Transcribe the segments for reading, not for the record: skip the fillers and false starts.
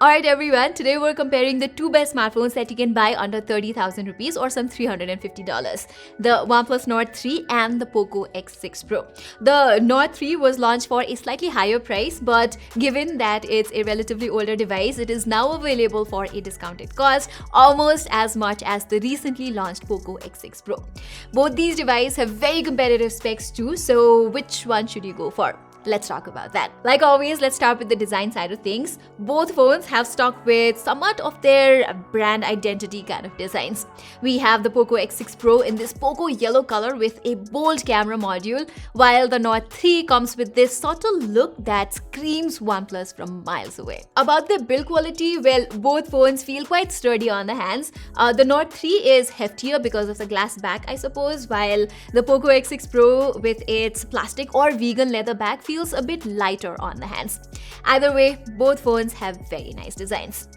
Alright everyone, today we're comparing the two best smartphones that you can buy under 30,000 rupees or some $350. The OnePlus Nord 3 and the Poco X6 Pro. The Nord 3 was launched for a slightly higher price, but given that it's a relatively older device, it is now available for a discounted cost, almost as much as the recently launched Poco X6 Pro. Both these devices have very competitive specs too, so which one should you go for? Let's talk about that. Like always, let's start with the design side of things. Both phones have stuck with somewhat of their brand identity kind of designs. We have the Poco X6 Pro in this Poco yellow color with a bold camera module, while the Nord 3 comes with this subtle look that screams OnePlus from miles away. About the build quality, well, both phones feel quite sturdy on the hands. The Nord 3 is heftier because of the glass back, I suppose, while the Poco X6 Pro with its plastic or vegan leather back feels a bit lighter on the hands. Either way, both phones have very nice designs.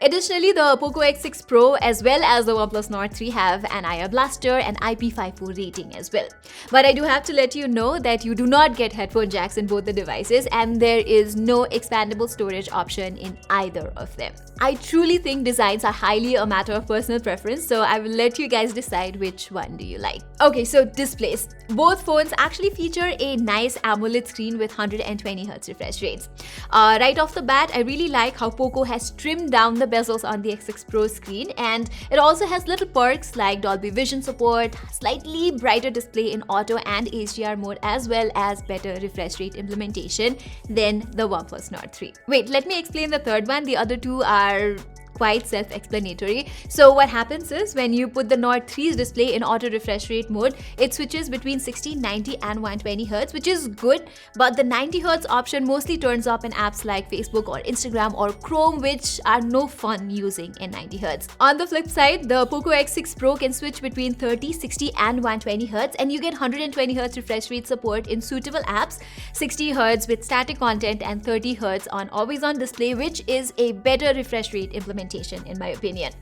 Additionally, the Poco X6 Pro as well as the OnePlus Nord 3 have an IR blaster and IP54 rating as well. But I do have to let you know that you do not get headphone jacks in both the devices, and there is no expandable storage option in either of them. I truly think designs are highly a matter of personal preference, so I will let you guys decide which one do you like. Okay, so displays. Both phones actually feature a nice AMOLED screen with 120Hz refresh rates. Right off the bat, I really like how Poco has trimmed down the bezels on the X6 Pro screen, and it also has little perks like Dolby Vision support, slightly brighter display in auto and HDR mode, as well as better refresh rate implementation than the OnePlus Nord 3. Wait, let me explain the third one. The other two are quite self-explanatory. So what happens is when you put the Nord 3's display in auto refresh rate mode, it switches between 60, 90 and 120Hz, which is good, but the 90Hz option mostly turns up in apps like Facebook or Instagram or Chrome, which are no fun using in 90Hz. On the flip side, the Poco X6 Pro can switch between 30, 60 and 120Hz, and you get 120Hz refresh rate support in suitable apps, 60Hz with static content and 30Hz on always-on display, which is a better refresh rate implementation in my opinion.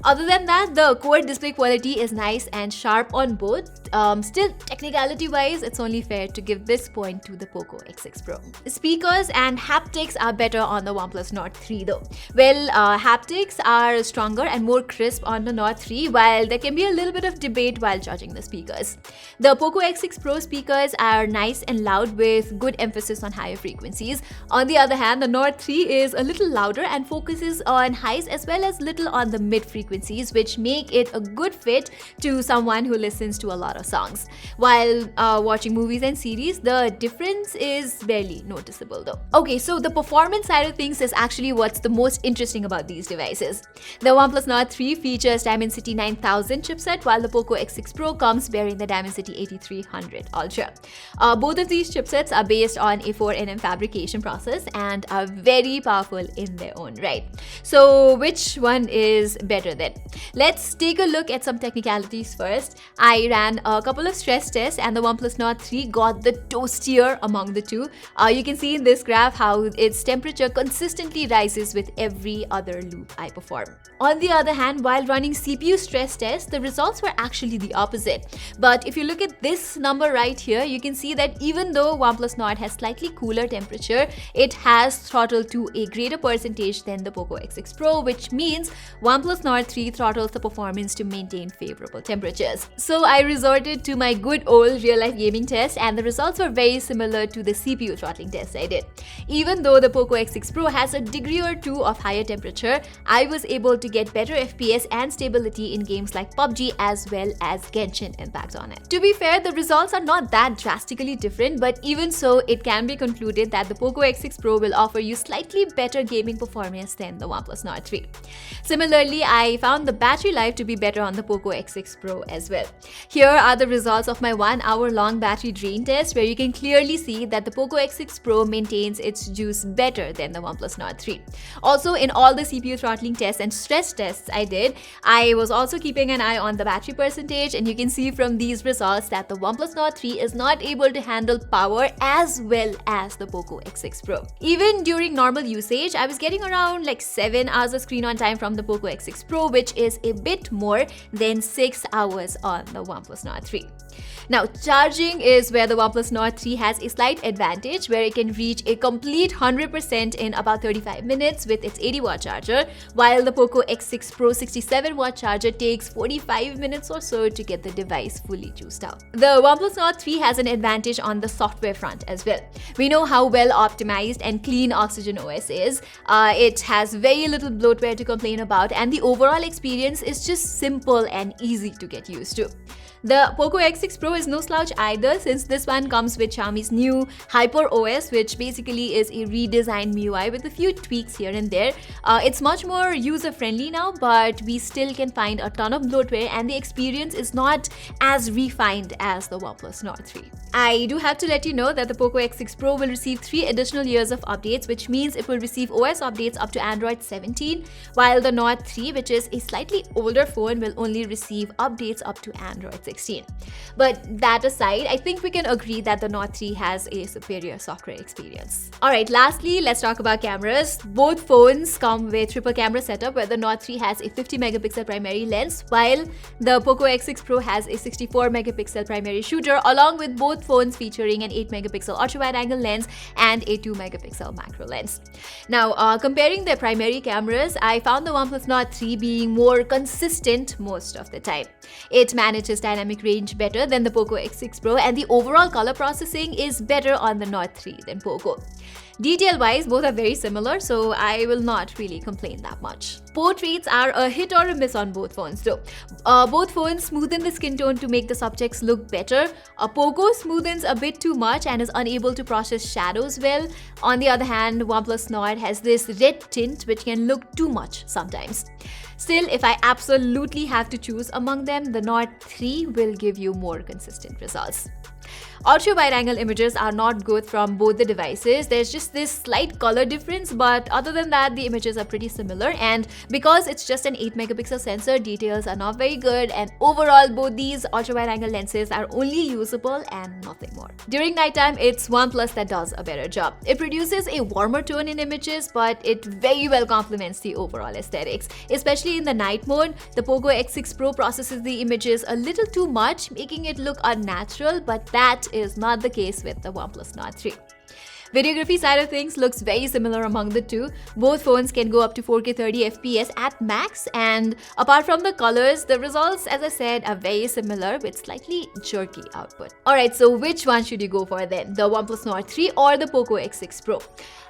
Other than that, the core display quality is nice and sharp on both. Still, technicality-wise, it's only fair to give this point to the Poco X6 Pro. Speakers and haptics are better on the OnePlus Nord 3 though. Well, haptics are stronger and more crisp on the Nord 3, while there can be a little bit of debate while judging the speakers. The Poco X6 Pro speakers are nice and loud with good emphasis on higher frequencies. On the other hand, the Nord 3 is a little louder and focuses on highs as well as little on the mid frequencies, which make it a good fit to someone who listens to a lot of songs. While watching movies and series, the difference is barely noticeable though. Okay, so the performance side of things is actually what's the most interesting about these devices. The OnePlus Nord 3 features Dimensity 9000 chipset, while the Poco X6 Pro comes bearing the Dimensity 8300 Ultra. Both of these chipsets are based on a 4nm fabrication process and are very powerful in their own right. So which one is better then? Let's take a look at some technicalities first. I ran a couple of stress tests and the OnePlus Nord 3 got the toastier among the two. You can see in this graph how its temperature consistently rises with every other loop I perform. On the other hand, while running CPU stress tests, the results were actually the opposite. But if you look at this number right here, you can see that even though OnePlus Nord has slightly cooler temperature, it has throttled to a greater percentage than the Poco X6 Pro, which means OnePlus Nord 3 throttles the performance to maintain favorable temperatures. So I resorted to my good old real-life gaming test, and the results were very similar to the CPU throttling test I did. Even though the Poco X6 Pro has a degree or two of higher temperature, I was able to get better FPS and stability in games like PUBG as well as Genshin Impact on it. To be fair, the results are not that drastically different, but even so, it can be concluded that the Poco X6 Pro will offer you slightly better gaming performance than the OnePlus Nord 3. Similarly, I found the battery life to be better on the Poco X6 Pro as well. Here are the results of my 1 hour long battery drain test, where you can clearly see that the Poco X6 Pro maintains its juice better than the OnePlus Nord 3. Also, in all the CPU throttling tests and stress tests I did, I was also keeping an eye on the battery percentage, and you can see from these results that the OnePlus Nord 3 is not able to handle power as well as the Poco X6 Pro. Even during normal usage, I was getting around like 7 hours of screen on time from the Poco X6 Pro, which is a bit more than 6 hours on the OnePlus Nord 3. Now, charging is where the OnePlus Nord 3 has a slight advantage, where it can reach a complete 100% in about 35 minutes with its 80-watt charger, while the Poco X6 Pro 67-watt charger takes 45 minutes or so to get the device fully juiced out. The OnePlus Nord 3 has an advantage on the software front as well. We know how well optimized and clean Oxygen OS is. It has very little bloatware to complain about, and the overall experience is just simple and easy to get used to. The Poco X6 Pro is no slouch either, since this one comes with Xiaomi's new Hyper OS, which basically is a redesigned MIUI with a few tweaks here and there. It's much more user-friendly now, but we still can find a ton of bloatware, and the experience is not as refined as the OnePlus Nord 3. I do have to let you know that the Poco X6 Pro will receive 3 additional years of updates, which means it will receive OS updates up to Android 17, while the Nord 3, which is a slightly older phone, will only receive updates up to Android 16. But that aside, I think we can agree that the Nord 3 has a superior software experience. Alright, lastly, let's talk about cameras. Both phones come with triple camera setup, where the Nord 3 has a 50 megapixel primary lens, while the Poco X6 Pro has a 64 megapixel primary shooter, along with both phones featuring an 8 megapixel ultra wide angle lens and a 2 megapixel macro lens. Now, comparing their primary cameras, I found the OnePlus Nord 3 being more consistent most of the time. It manages dynamic range better than the Poco X6 Pro, and the overall color processing is better on the Nord 3 than Poco. Detail-wise, both are very similar, so I will not really complain that much. Portraits are a hit or a miss on both phones though. Both phones smoothen the skin tone to make the subjects look better. Poco smoothens a bit too much and is unable to process shadows well. On the other hand, OnePlus Nord has this red tint which can look too much sometimes. Still, if I absolutely have to choose among them, the Nord 3 will give you more consistent results. Ultra wide angle images are not good from both the devices. There's just this slight color difference, but other than that, the images are pretty similar, and because it's just an 8 megapixel sensor, details are not very good, and overall both these ultra wide angle lenses are only usable and nothing more. During nighttime, it's OnePlus that does a better job. It produces a warmer tone in images, but it very well complements the overall aesthetics. Especially in the night mode, the Poco X6 Pro processes the images a little too much, making it look unnatural, but that is not the case with the OnePlus Nord 3. Videography side of things looks very similar among the two. Both phones can go up to 4K 30 FPS at max, and apart from the colors, the results, as I said, are very similar with slightly jerky output. Alright, so which one should you go for then? The OnePlus Nord 3 or the Poco X6 Pro?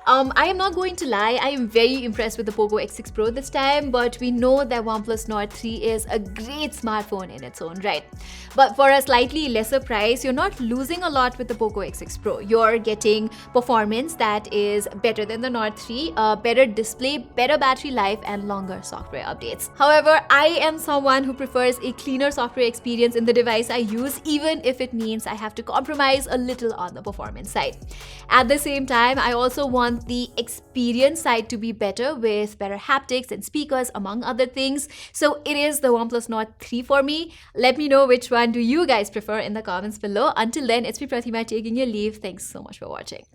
I am not going to lie, I am very impressed with the Poco X6 Pro this time, but we know that OnePlus Nord 3 is a great smartphone in its own right. But for a slightly lesser price, you're not losing a lot with the Poco X6 Pro. You're getting performance that is better than the Nord 3, a better display, better battery life, and longer software updates. However, I am someone who prefers a cleaner software experience in the device I use, even if it means I have to compromise a little on the performance side. At the same time, I also want the experience side to be better with better haptics and speakers, among other things. So it is the OnePlus Nord 3 for me. Let me know which one do you guys prefer in the comments below. Until then, it's me Pratima taking your leave. Thanks so much for watching.